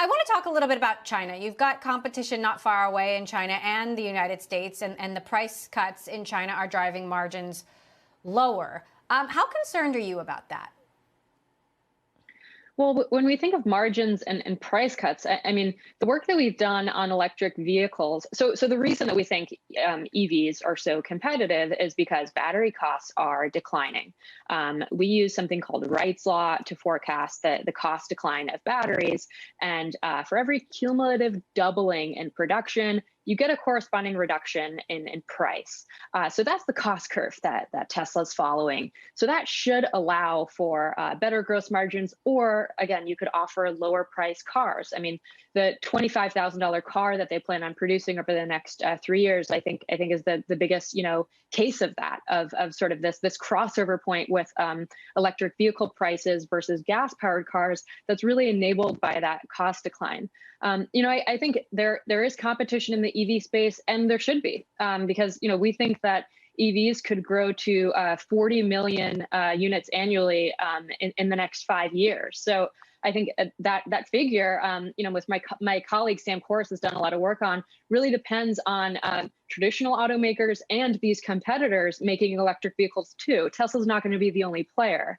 I want to talk a little bit about China. You've got competition not far away in China and the United States, and the price cuts in China are driving margins lower. How concerned are you about that? Well, when we think of margins and price cuts, I mean, the work that we've done on electric vehicles. So the reason that we think EVs are so competitive is because battery costs are declining. We use something called Wright's Law to forecast the cost decline of batteries. And for every cumulative doubling in production, you get a corresponding reduction in price. So that's the cost curve that Tesla's following. So that should allow for better gross margins, or again, you could offer lower price cars. I mean, the $25,000 car that they plan on producing over the next 3 years, I think is the biggest case of that, of sort of this crossover point with electric vehicle prices versus gas powered cars. That's really enabled by that cost decline. I think there is competition in the EV space, and there should be, because we think that EVs could grow to 40 million units annually in the next 5 years. So I think that figure, with my colleague Sam Corris has done a lot of work on, really depends on traditional automakers and these competitors making electric vehicles too. Tesla's not going to be the only player.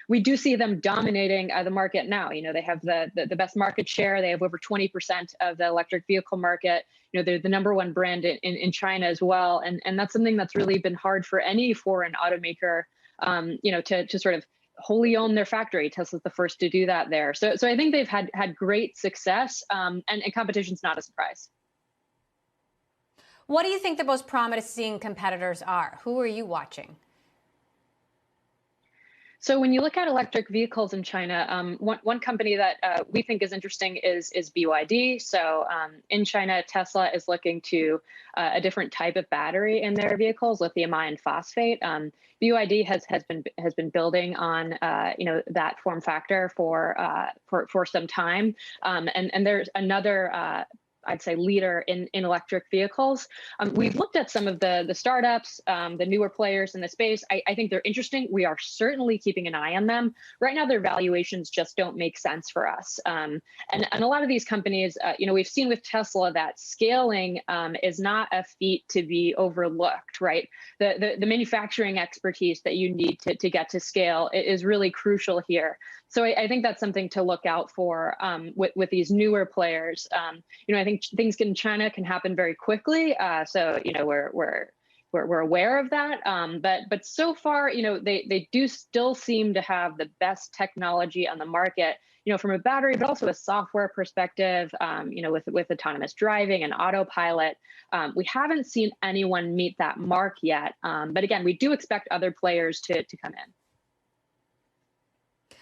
We do see them dominating the market now. They have the best market share. They have over 20% of the electric vehicle market. They're the number one brand in China as well, and that's something that's really been hard for any foreign automaker, to sort of wholly own their factory. Tesla's the first to do that there. So I think they've had great success, and competition's not a surprise. What do you think the most promising competitors are? Who are you watching? So when you look at electric vehicles in China, one company that we think is interesting is BYD. So in China, Tesla is looking to a different type of battery in their vehicles, lithium iron phosphate. BYD has been building on that form factor for some time, and there's another I'd say leader in electric vehicles. We've looked at some of the startups, the newer players in the space. I think they're interesting. We are certainly keeping an eye on them. Right now, their valuations just don't make sense for us. And a lot of these companies, we've seen with Tesla that scaling is not a feat to be overlooked, right? The manufacturing expertise that you need to get to scale is really crucial here. So I think that's something to look out for with these newer players. I think things in China can happen very quickly. So we're aware of that. But so far, they do still seem to have the best technology on the market, from a battery, but also a software perspective, with autonomous driving and autopilot. We haven't seen anyone meet that mark yet. But again, we do expect other players to come in.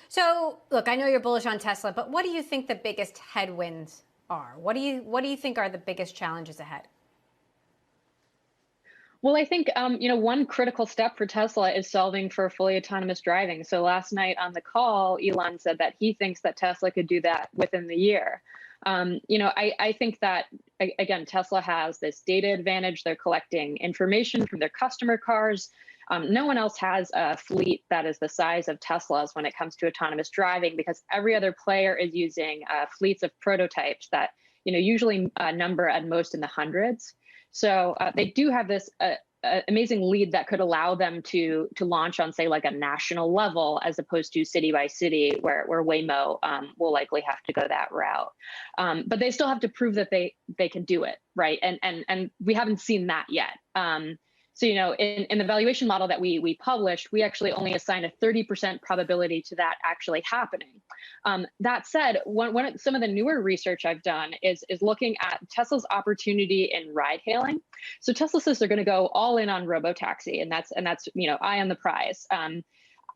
So, look, I know you're bullish on Tesla, but what do you think the biggest headwinds are? What do you think are the biggest challenges ahead? Well, I think one critical step for Tesla is solving for fully autonomous driving. So last night on the call, Elon said that he thinks that Tesla could do that within the year. I think that, again, Tesla has this data advantage. They're collecting information from their customer cars. No one else has a fleet that is the size of Tesla's when it comes to autonomous driving, because every other player is using fleets of prototypes that usually number at most in the hundreds. So they do have this amazing lead that could allow them to launch on, say, like a national level, as opposed to city by city, where Waymo will likely have to go that route. But they still have to prove that they can do it, right? And we haven't seen that yet. So, in the valuation model that we published, we actually only assign a 30% probability to that actually happening. That said, some of the newer research I've done is looking at Tesla's opportunity in ride hailing. So Tesla says they're going to go all in on robotaxi, and that's eye on the prize.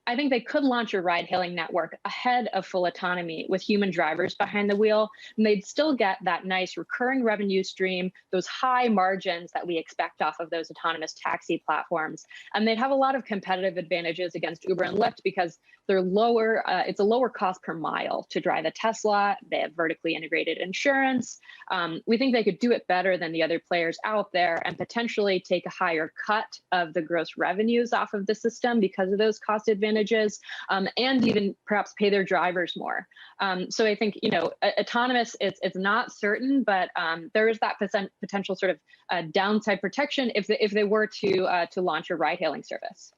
I think they could launch a ride-hailing network ahead of full autonomy with human drivers behind the wheel, and they'd still get that nice recurring revenue stream, those high margins that we expect off of those autonomous taxi platforms. And they'd have a lot of competitive advantages against Uber and Lyft, because they're lower. It's a lower cost per mile to drive a Tesla. They have vertically integrated insurance. We think they could do it better than the other players out there and potentially take a higher cut of the gross revenues off of the system because of those cost advantages, and even perhaps pay their drivers more. So I think, autonomous, it's not certain, but there is that potential sort of downside protection if they were to launch a ride-hailing service.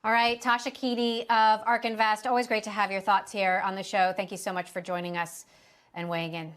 All right, Tasha Keeney of Ark Invest. Always great to have your thoughts here on the show. Thank you so much for joining us and weighing in.